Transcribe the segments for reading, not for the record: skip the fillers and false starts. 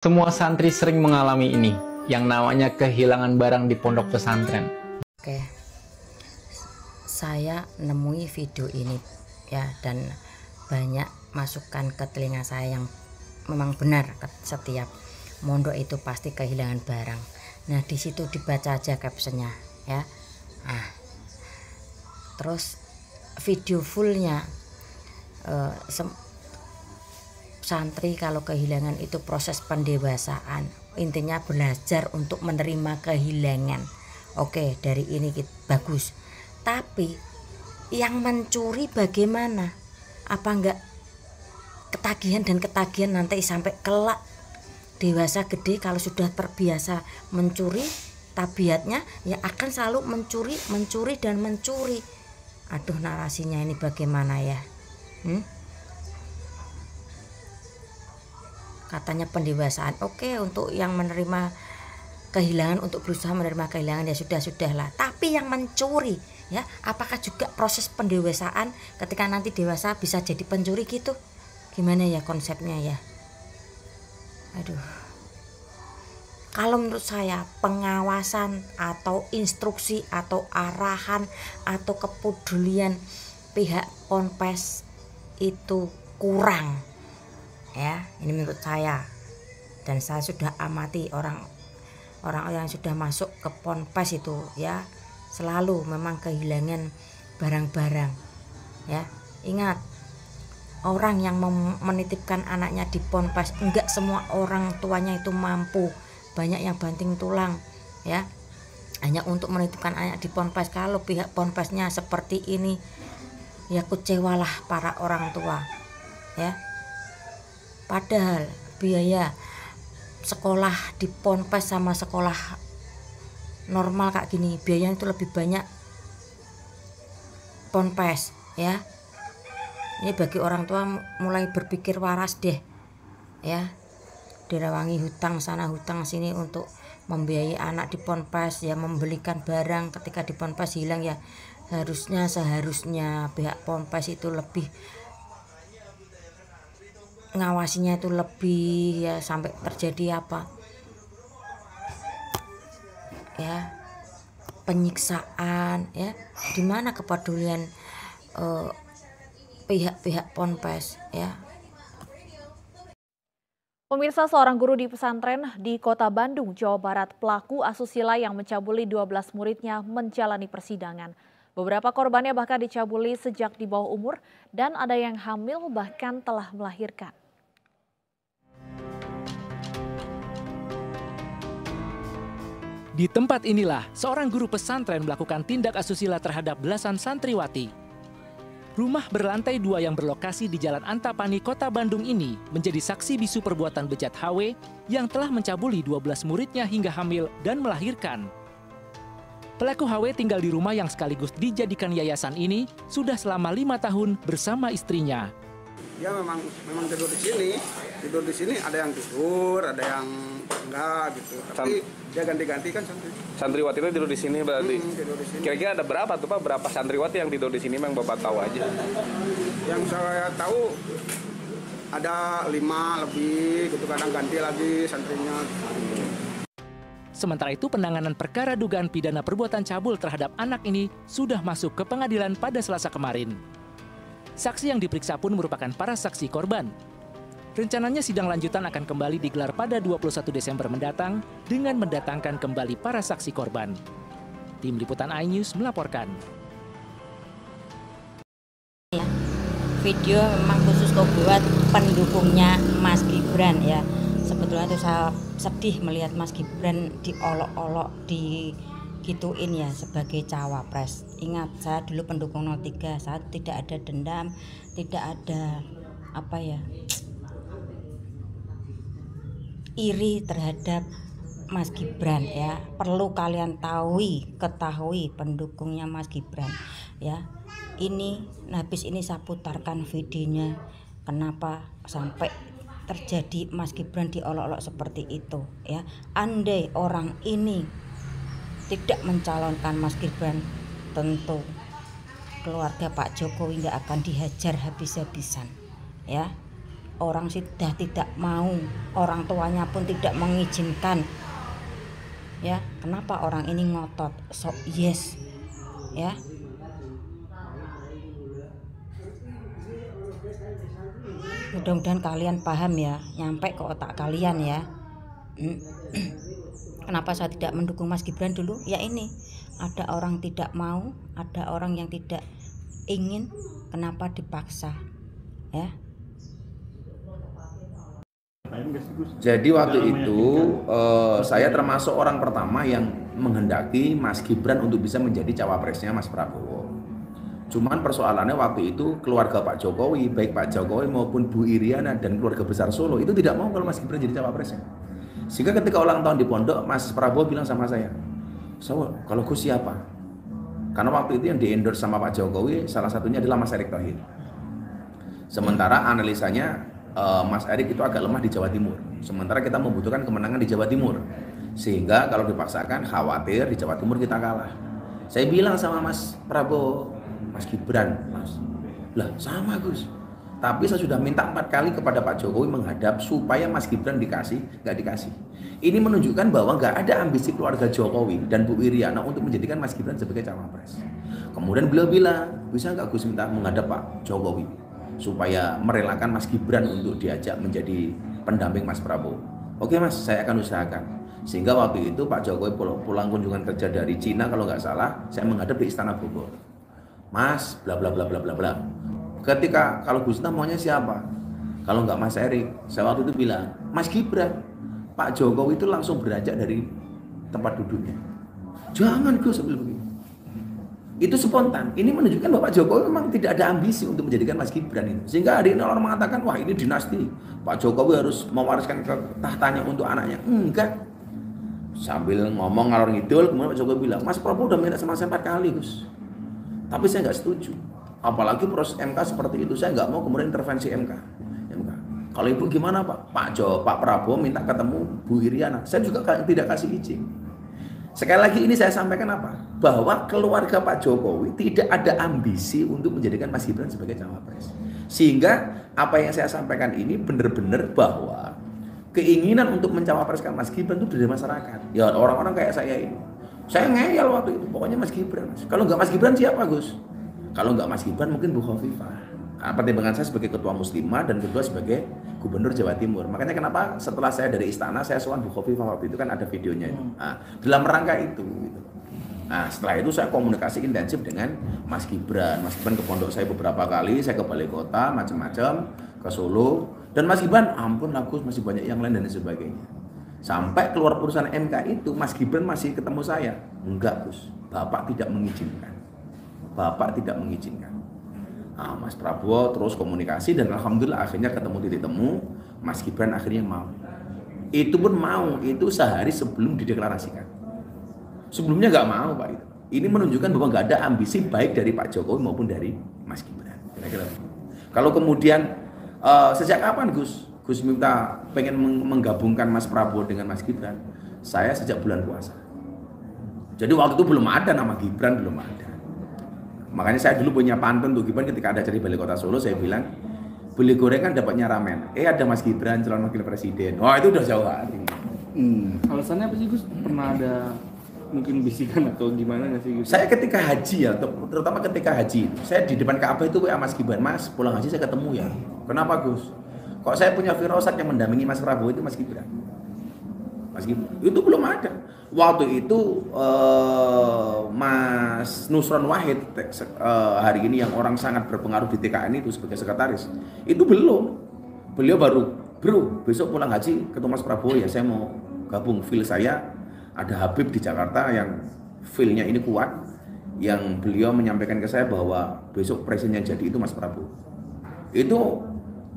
Semua santri sering mengalami ini, yang namanya kehilangan barang di pondok pesantren. Oke, saya nemui video ini ya, dan banyak masukan ke telinga saya yang memang benar. Setiap mondok itu pasti kehilangan barang. Nah, di situ dibaca aja captionnya ya. Nah, terus video fullnya santri kalau kehilangan itu proses pendewasaan, intinya belajar untuk menerima kehilangan. Oke, dari ini bagus, tapi yang mencuri bagaimana? Apa enggak ketagihan dan ketagihan nanti sampai kelak dewasa gede, kalau sudah terbiasa mencuri, tabiatnya ya akan selalu mencuri dan mencuri. Aduh, narasinya ini bagaimana ya? Katanya pendewasaan. Oke, untuk yang menerima kehilangan, untuk berusaha menerima kehilangan ya sudahlah. Tapi yang mencuri ya, apakah juga proses pendewasaan ketika nanti dewasa bisa jadi pencuri gitu? Gimana ya konsepnya ya? Aduh. Kalau menurut saya pengawasan atau instruksi atau arahan atau kepedulian pihak ponpes itu kurang. Ya, ini menurut saya, dan saya sudah amati orang yang sudah masuk ke ponpes itu ya, selalu memang kehilangan barang-barang ya. Ingat, orang yang menitipkan anaknya di ponpes, enggak semua orang tuanya itu mampu, banyak yang banting tulang ya, hanya untuk menitipkan anak di ponpes. Kalau pihak ponpesnya seperti ini ya, kecewalah para orang tua ya. Padahal biaya sekolah di ponpes sama sekolah normal kayak gini, biayanya itu lebih banyak ponpes ya. Ini bagi orang tua mulai berpikir waras deh ya, dirawangi hutang sana hutang sini untuk membiayai anak di ponpes ya, membelikan barang ketika di ponpes hilang ya. Seharusnya pihak ponpes itu lebih ngawasinya, itu lebih ya, sampai terjadi apa ya, penyiksaan ya. Dimana kepedulian pihak-pihak ponpes ya. Pemirsa, seorang guru di pesantren di Kota Bandung, Jawa Barat, pelaku asusila yang mencabuli 12 muridnya menjalani persidangan. Beberapa korbannya bahkan dicabuli sejak di bawah umur, dan ada yang hamil bahkan telah melahirkan. Di tempat inilah seorang guru pesantren melakukan tindak asusila terhadap belasan santriwati. Rumah berlantai 2 yang berlokasi di Jalan Antapani, Kota Bandung ini menjadi saksi bisu perbuatan bejat HW yang telah mencabuli 12 muridnya hingga hamil dan melahirkan. Pelaku HW tinggal di rumah yang sekaligus dijadikan yayasan ini sudah selama 5 tahun bersama istrinya. Ya memang tidur di sini ada yang tidur, ada yang enggak gitu. Tapi dia ganti-ganti kan santriwati itu tidur di sini berarti. Kira-kira ada berapa tuh Pak? Berapa santriwati yang tidur di sini, memang Bapak tahu aja? Yang saya tahu ada 5 lebih gitu, kadang ganti lagi santrinya. Sementara itu, penanganan perkara dugaan pidana perbuatan cabul terhadap anak ini sudah masuk ke pengadilan pada Selasa kemarin. Saksi yang diperiksa pun merupakan para saksi korban. Rencananya sidang lanjutan akan kembali digelar pada 21 Desember mendatang dengan mendatangkan kembali para saksi korban. Tim Liputan iNews melaporkan. Video memang khusus buat pendukungnya Mas Gibran ya. Sebetulnya itu saya sedih melihat Mas Gibran diolok-olok, digituin ya sebagai cawapres. Ingat, saya dulu pendukung 03, saya tidak ada dendam, tidak ada iri terhadap Mas Gibran ya. Perlu kalian ketahui pendukungnya Mas Gibran ya. Ini habis ini saya putarkan videonya, kenapa sampai terjadi Mas Gibran diolok-olok seperti itu ya. Andai orang ini tidak mencalonkan Mas Gibran, tentu keluarga Pak Jokowi nggak akan dihajar habis-habisan ya. orang sudah tidak mau, orang tuanya pun tidak mengizinkan, ya kenapa orang ini ngotot sok yes, ya. Mudah-mudahan kalian paham ya, nyampe ke otak kalian ya. Kenapa saya tidak mendukung Mas Gibran dulu? Ya ini, ada orang tidak mau, ada orang yang tidak ingin, kenapa dipaksa, ya. Jadi waktu itu saya termasuk orang pertama yang menghendaki Mas Gibran untuk bisa menjadi cawapresnya Mas Prabowo. Cuman persoalannya waktu itu keluarga Pak Jokowi, baik Pak Jokowi maupun Bu Iriana dan keluarga besar Solo itu tidak mau kalau Mas Gibran jadi cawapresnya. Sehingga ketika ulang tahun di pondok, Mas Prabowo bilang sama saya, "So, kalau Gus siapa?" Karena waktu itu yang di-endorse sama Pak Jokowi salah satunya adalah Mas Erick Thohir. Sementara analisanya Mas Erick itu agak lemah di Jawa Timur. Sementara kita membutuhkan kemenangan di Jawa Timur. Sehingga kalau dipaksakan khawatir di Jawa Timur kita kalah. Saya bilang sama Mas Prabowo, "Mas Gibran, Mas." Lah sama Gus. Tapi saya sudah minta 4 kali kepada Pak Jokowi menghadap supaya Mas Gibran dikasih, nggak dikasih. Ini menunjukkan bahwa nggak ada ambisi keluarga Jokowi dan Bu Iriana untuk menjadikan Mas Gibran sebagai cawapres. Kemudian beliau bilang, "Bisa nggak Gus minta menghadap Pak Jokowi supaya merelakan Mas Gibran untuk diajak menjadi pendamping Mas Prabowo?" "Oke Mas, saya akan usahakan." Sehingga waktu itu Pak Jokowi pulang kunjungan kerja dari Cina kalau nggak salah, saya menghadap di Istana Bogor. "Mas, bla bla bla bla bla bla." Ketika kalau Gus maunya siapa? Kalau nggak Mas Erick, saya waktu itu bilang, "Mas Gibran." Pak Jokowi itu langsung beranjak dari tempat duduknya. "Jangan Gus," sambil begini. Itu spontan. Ini menunjukkan bahwa Pak Jokowi memang tidak ada ambisi untuk menjadikan Mas Gibran itu. Sehingga hari ini orang mengatakan, "Wah ini dinasti, Pak Jokowi harus mewariskan tahtanya untuk anaknya." Enggak. Sambil ngomong ngalor ngidul, kemudian Pak Jokowi bilang, "Mas Prabowo udah minta sama saya 4 kali Gus, tapi saya nggak setuju. Apalagi proses MK seperti itu, saya nggak mau kemudian intervensi MK. Kalau ibu gimana Pak? Pak Prabowo minta ketemu Bu Iriana, saya juga tidak kasih izin." Sekali lagi ini saya sampaikan apa? Bahwa keluarga Pak Jokowi tidak ada ambisi untuk menjadikan Mas Gibran sebagai cawapres. Sehingga apa yang saya sampaikan ini benar-benar bahwa keinginan untuk mencawapreskan Mas Gibran itu dari masyarakat. Ya orang-orang kayak saya ini. Saya ngeyel waktu itu, pokoknya Mas Gibran. Kalau nggak Mas Gibran siapa Gus? Kalau nggak Mas Gibran mungkin Bu Khofifah. Pertimbangan saya sebagai ketua Muslimah dan kedua sebagai Gubernur Jawa Timur. Makanya kenapa setelah saya dari istana saya sowan Bu Khofifah waktu itu kan ada videonya itu. Nah, dalam rangka itu. Gitu. Nah setelah itu saya komunikasi intensif dengan Mas Gibran. Mas Gibran ke pondok saya beberapa kali, saya ke Balai Kota macam-macam, ke Solo. Dan Mas Gibran, ampun Gus, masih banyak yang lain dan sebagainya. Sampai keluar putusan MK itu, Mas Gibran masih ketemu saya. Enggak Gus, Bapak tidak mengizinkan. Bapak tidak mengizinkan. Nah, Mas Prabowo terus komunikasi dan alhamdulillah akhirnya ketemu titik temu. Mas Gibran akhirnya mau. Itu pun mau, itu sehari sebelum dideklarasikan. Sebelumnya nggak mau Pak itu. Ini menunjukkan bahwa nggak ada ambisi baik dari Pak Jokowi maupun dari Mas Gibran. Kira-kira. Kalau kemudian sejak kapan Gus minta pengen menggabungkan Mas Prabowo dengan Mas Gibran? Saya sejak bulan puasa. Jadi waktu itu belum ada nama Gibran, belum ada. Makanya saya dulu punya pantun untuk Gibran ketika ada dari Balai Kota Solo, saya bilang, "Beli goreng kan dapatnya ramen. Ada Mas Gibran calon wakil presiden." Wah itu udah jauh hari. Alasannya apa sih Gus? Pernah ada mungkin bisikan atau gimana nggak sih Gus? Saya ketika haji ya, terutama ketika haji, saya di depan Ka'bah itu WA Mas Gibran, "Mas pulang haji saya ketemu ya." "Kenapa Gus?" "Kok saya punya firasat yang mendampingi Mas Prabowo itu Mas Gibran." Mas Gibran itu belum ada. Waktu itu Mas Nusron Wahid hari ini yang orang sangat berpengaruh di TKN itu sebagai sekretaris, itu belum. Beliau baru, "Bro, besok pulang haji ketemu Mas Prabowo ya, saya mau gabung. Feel saya ada Habib di Jakarta yang feel-nya ini kuat, yang beliau menyampaikan ke saya bahwa besok presiden yang jadi itu Mas Prabowo." Itu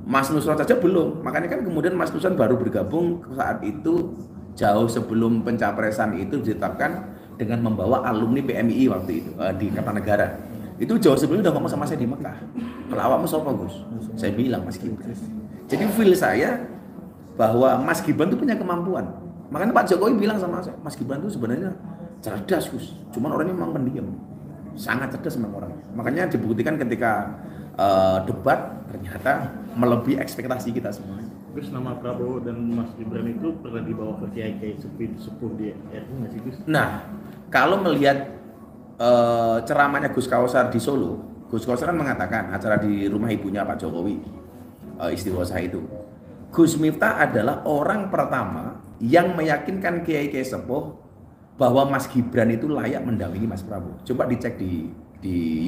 Mas Nusron saja belum. Makanya kan kemudian Mas Nusron baru bergabung saat itu jauh sebelum pencapresan itu ditetapkan dengan membawa alumni PMII waktu itu di Kertanegara. Itu jauh sebelumnya udah ngomong sama saya di Mekah. "Kalau awakmu sapa Gus?" Saya bilang Mas Gibran. Jadi feel saya bahwa Mas Gibran itu punya kemampuan. Makanya Pak Jokowi bilang sama saya, "Mas Gibran itu sebenarnya cerdas Gus, cuman orangnya memang pendiam." Sangat cerdas memang orangnya. Makanya dibuktikan ketika debat ternyata melebihi ekspektasi kita semua. Gus, nama Prabowo dan Mas Gibran itu pernah dibawa ke kiai-kiai sepuh di RU nggak sih Gus? Nah, kalau melihat ceramahnya Gus Kausar di Solo, Gus Kausar kan mengatakan acara di rumah ibunya Pak Jokowi, istighosa itu, Gus Miftah adalah orang pertama yang meyakinkan kiai-kiai sepuh bahwa Mas Gibran itu layak mendampingi Mas Prabowo. Coba dicek di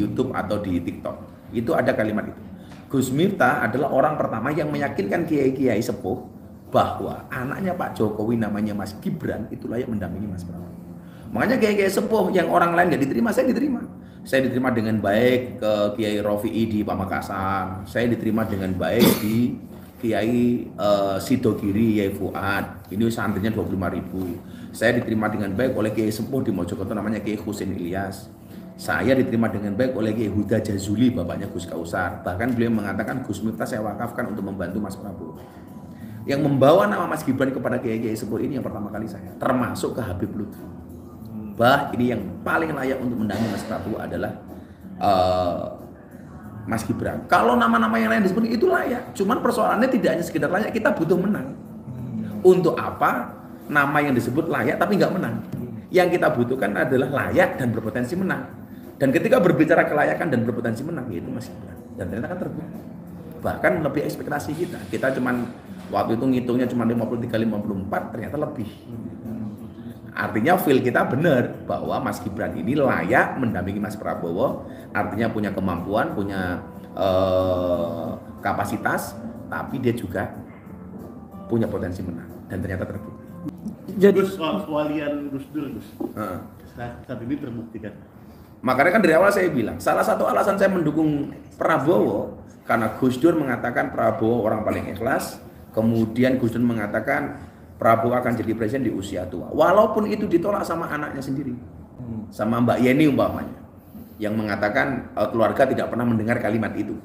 YouTube atau di TikTok, itu ada kalimat itu. Gus Miftah adalah orang pertama yang meyakinkan kiai-kiai sepuh bahwa anaknya Pak Jokowi namanya Mas Gibran itu layak mendampingi Mas Prabowo. Makanya kiai-kiai sepuh yang orang lain nggak diterima, saya diterima. Saya diterima dengan baik ke Kiai Rofi'i di Pamekasan. Saya diterima dengan baik di Kiai Sidogiri, Kiai Fuad. Ini santrinya 25.000. Saya diterima dengan baik oleh Kiai sepuh di Mojokerto namanya Kiai Husin Ilyas. Saya diterima dengan baik oleh Kiai Huda Jazuli, bapaknya Gus Kausar. Bahkan beliau mengatakan Gus Miftah saya wakafkan untuk membantu Mas Prabowo. Yang membawa nama Mas Gibran kepada kiai-kiai sepuh ini yang pertama kali saya, termasuk ke Habib Lutfi. Ini yang paling layak untuk mendampingi Mas Prabowo adalah Mas Gibran. Kalau nama-nama yang lain disebut itu layak, cuman persoalannya tidak hanya sekedar layak, kita butuh menang. Untuk apa nama yang disebut layak tapi nggak menang? Yang kita butuhkan adalah layak dan berpotensi menang. Dan ketika berbicara kelayakan dan berpotensi menang, yaitu Mas Gibran. Dan ternyata kan terbukti. Bahkan lebih ekspektasi kita. Kita cuman waktu itu ngitungnya cuma 53-54, ternyata lebih. Artinya feel kita benar bahwa Mas Gibran ini layak mendampingi Mas Prabowo. Artinya punya kemampuan, punya kapasitas, tapi dia juga punya potensi menang. Dan ternyata terbukti. Jadi soal kewalian Gus Dur, Gus. Saat ini terbukti kan. Makanya kan dari awal saya bilang, salah satu alasan saya mendukung Prabowo karena Gus Dur mengatakan Prabowo orang paling ikhlas, kemudian Gus Dur mengatakan Prabowo akan jadi presiden di usia tua. Walaupun itu ditolak sama anaknya sendiri, sama Mbak Yeni umpamanya, yang mengatakan keluarga tidak pernah mendengar kalimat itu.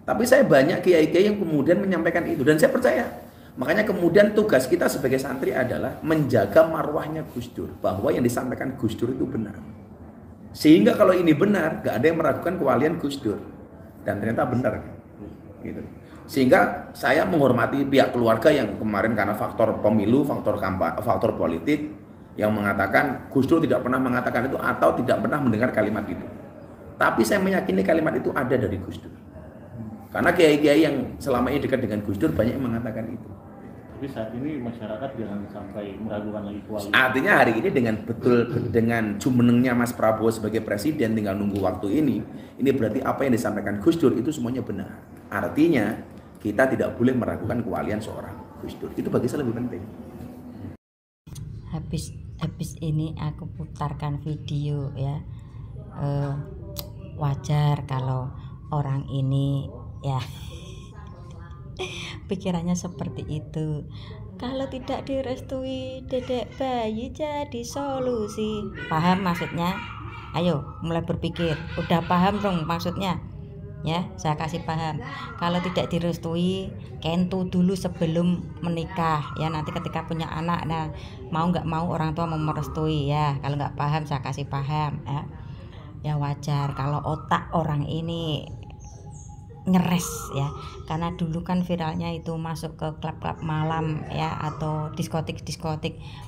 Tapi saya banyak kiai-kiai yang kemudian menyampaikan itu, dan saya percaya. Makanya kemudian tugas kita sebagai santri adalah menjaga marwahnya Gus Dur, bahwa yang disampaikan Gus Dur itu benar. Sehingga kalau ini benar, gak ada yang meragukan kewalian Gus Dur. Dan ternyata benar. Gitu. Sehingga saya menghormati pihak keluarga yang kemarin karena faktor pemilu, faktor politik, yang mengatakan Gus Dur tidak pernah mengatakan itu atau tidak pernah mendengar kalimat itu. Tapi saya meyakini kalimat itu ada dari Gus Dur. Karena kiai-kiai yang selama ini dekat dengan Gus Dur banyak yang mengatakan itu. Tapi saat ini masyarakat jangan sampai meragukan lagi kualitas. Artinya hari ini dengan jumenengnya Mas Prabowo sebagai presiden tinggal nunggu waktu ini berarti apa yang disampaikan Gus Dur itu semuanya benar. Artinya kita tidak boleh meragukan kewalian seorang Gus Dur. Itu bagi saya lebih penting. Habis ini aku putarkan video ya. Wajar kalau orang ini ya pikirannya seperti itu. Kalau tidak direstui dedek bayi jadi solusi. Paham maksudnya? Ayo mulai berpikir. Udah paham dong maksudnya? Ya, saya kasih paham. Kalau tidak direstui, kentu dulu sebelum menikah. Ya, nanti ketika punya anak, nah mau nggak mau orang tua mau merestui ya. Kalau nggak paham, saya kasih paham. Ya wajar kalau otak orang ini ngeres ya, karena dulu kan viralnya itu masuk ke klub-klub malam ya atau diskotik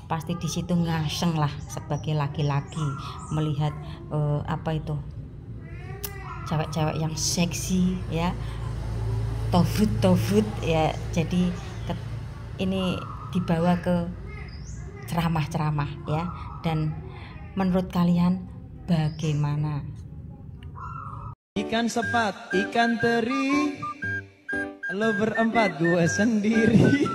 pasti di situ ngaseng lah sebagai laki-laki melihat apa itu cewek-cewek yang seksi ya, tovut ya, jadi ini dibawa ke ceramah ya. Dan menurut kalian bagaimana? Ikan sepat, ikan teri, lo berempat gue sendiri.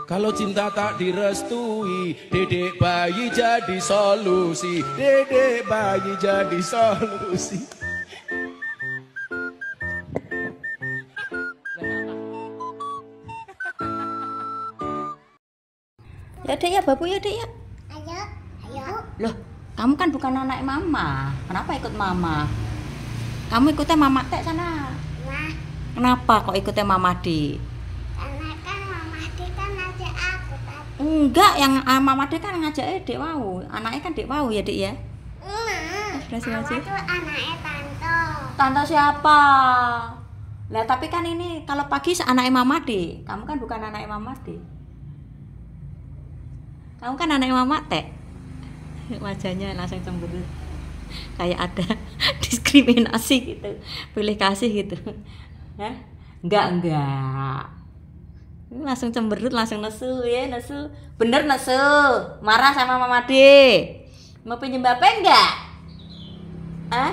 Kalau cinta tak direstui, dedek bayi jadi solusi. Dedek bayi jadi solusi. Ya dek ya babu ya dek ya. Ayo. Loh, kamu kan bukan anak mama. Kenapa ikut mama? Kamu ikutnya mama tek sana. Nah. Kenapa kok ikutnya mama di? Karena kan mama di kan ngajak aku tadi. Enggak, yang mama di kan ngajak dek wau. Anaknya kan dek wau ya dek ya. Maju. Itu anaknya tante. Tante siapa? Lah tapi kan ini kalau pagi anaknya Mama De. Kamu kan bukan anaknya Mama De. Kamu kan anaknya Mama Tek. Wajahnya langsung cemberut. Kayak ada diskriminasi gitu. Pilih kasih gitu. Hah? Enggak. Langsung cemberut, langsung nesu ya, nesu. Bener nesu. Marah sama Mama De. Mau pinjem bape enggak? Hah?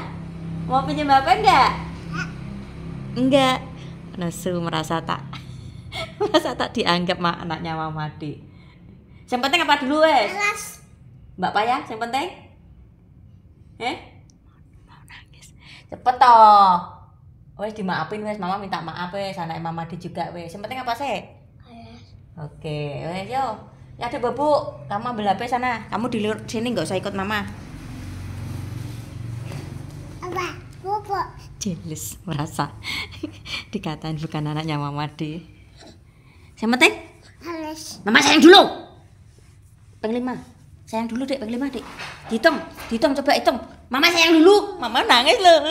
Mau pinjem bape enggak? Enggak. Nesu merasa tak dianggap anaknya Mama De. Yang penting apa dulu wes? Mbak Paya, yang penting? Mau nangis. Cepet toh. Wes dimaafin wes, Mama minta maaf wes, anak Mama De juga wes. Yang penting apa sih? Oke, wes yo. Ya ada Bobo, kamu ambil HP sana. Kamu di luar sini nggak usah ikut Mama. Apa? Bobo. Jelas merasa dikatain bukan anaknya Mama De. Yang penting? Halus. Mama sayang dulu. Peng 5. Sayang dulu Dek, peng 5 Dek. Dihitung coba hitung. Mama sayang dulu. Mama nangis loh.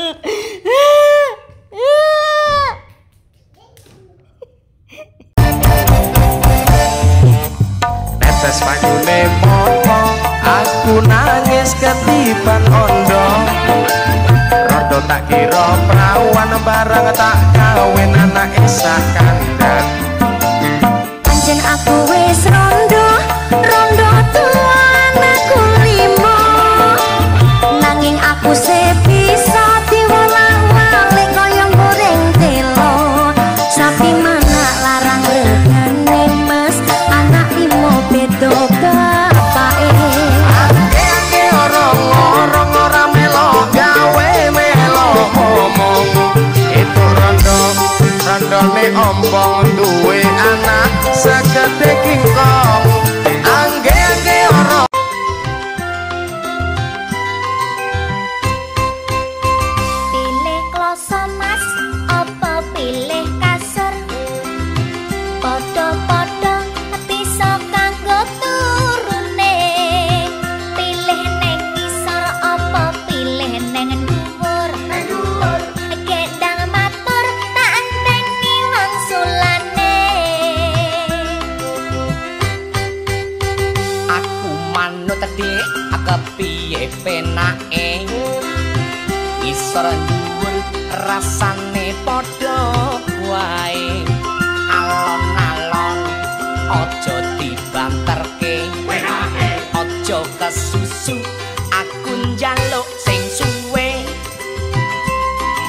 Netes banyune momo, aku nangis ketiban ondo. Rodo tak kira perawan barang tak kawin anak esah kandang. Pancen aku wis rondo tuan aku 5. Nanging aku sepisa diwolang-walik kaya goreng telo. Sapi mana larang regane Mas, anak 5 beda bapake. Ake orang ora melo gawe melo omong. Itu rondone ompong duwe anak segede kingkong. Angge orang Pilih kloso Mas, apa pilih kasur? Podo-podo bisa kanggo turune. Pilih neng ngisor apa pilih neng dhuwur? Gendang matur tak enteni wangsulane. aku manut dik kepiye penake. Isor dhuwur rasane padha wae. Alon-alon aja dibanterke. Aja kesusu aku njaluk sing suwe.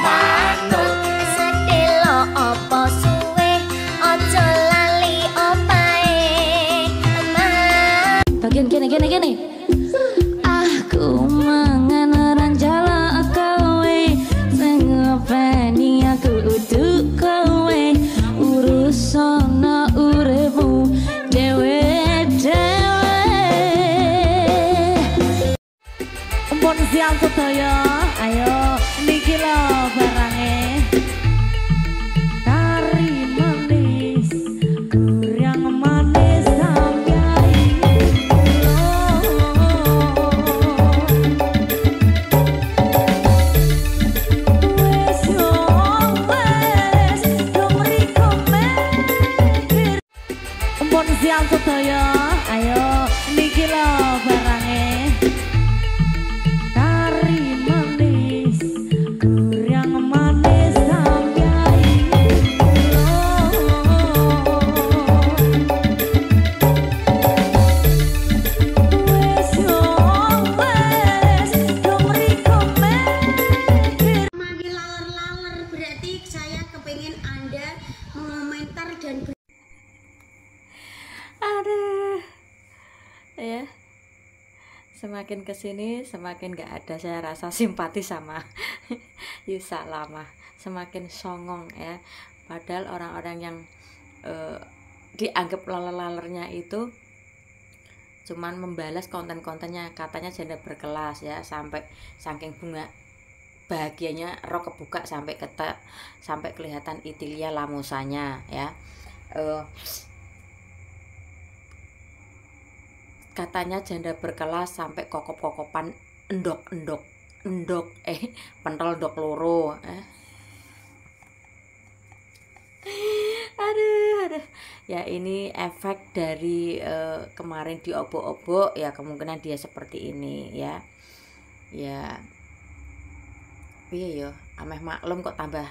Manut Sedelo apa suwe, aja lali opae. Bagian gini. Aku mangan ranjala kowe, sing ngopeni aku uduk kowe. Urusana uripmu dhewe-dhewe. Empun siang sedaya, ayo niki lho barange. Kari manis, gurang manis sampai wes dong mriko mikir. Empun siang sedaya, ayo niki lho barange. Kari manis, gurang manis sampai wes dong mriko mikir. Manggil lawer-lawer berarti saya kepengen Anda mengomentar dan Aduh. Ya. Semakin kesini semakin gak ada saya rasa simpati sama Yusa Lama, semakin songong ya. Padahal orang-orang yang dianggap laler-lalernya itu cuman membalas konten-kontennya, katanya janda berkelas ya, sampai saking bunga bahagianya rok kebuka sampai kelihatan Itilia Lamosanya ya. Katanya janda berkelas sampai kokop-kokopan endok-endok. pentol ndok loro. Aduh. Ya ini efek dari kemarin diobok-obok ya, kemungkinan dia seperti ini ya. Ya. Piye yo, ameh maklum kok tambah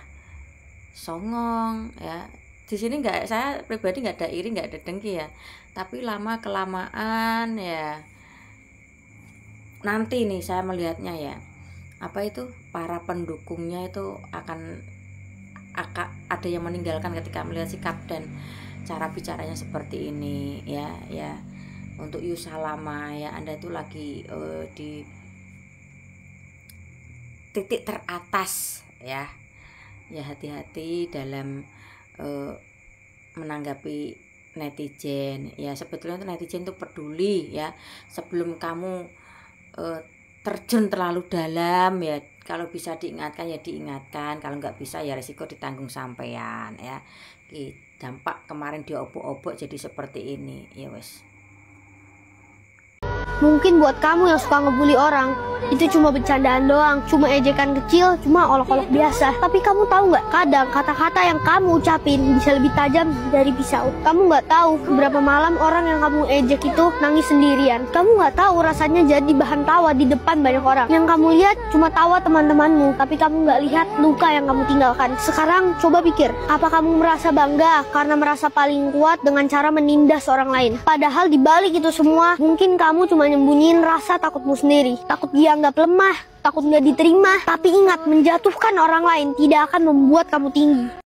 songong ya. Di sini saya pribadi nggak ada iri, nggak ada dengki ya. Tapi lama kelamaan ya. Nanti nih saya melihatnya ya. Apa itu? Para pendukungnya itu akan ada yang meninggalkan ketika melihat sikap dan cara bicaranya seperti ini ya. Untuk Yusalama ya, Anda itu lagi di titik teratas ya. Ya hati-hati dalam menanggapi netizen ya. Sebetulnya netizen itu peduli ya. Sebelum kamu terjun terlalu dalam ya, kalau bisa diingatkan ya diingatkan, kalau nggak bisa ya resiko ditanggung sampean ya. Dampak kemarin diobok-obok jadi seperti ini ya wes. Mungkin buat kamu yang suka ngebully orang, itu cuma bercandaan doang, cuma ejekan kecil, cuma olok-olok biasa. Tapi kamu tahu nggak, kadang kata-kata yang kamu ucapin bisa lebih tajam dari pisau. Kamu nggak tahu berapa malam orang yang kamu ejek itu nangis sendirian. Kamu nggak tahu rasanya jadi bahan tawa di depan banyak orang. Yang kamu lihat cuma tawa teman-temanmu, tapi kamu nggak lihat luka yang kamu tinggalkan. Sekarang coba pikir, apa kamu merasa bangga karena merasa paling kuat dengan cara menindas orang lain? Padahal di balik itu semua, mungkin kamu cuma nyembunyiin rasa takutmu sendiri. Takut dianggap lemah, takut nggak diterima. Tapi ingat, menjatuhkan orang lain tidak akan membuat kamu tinggi.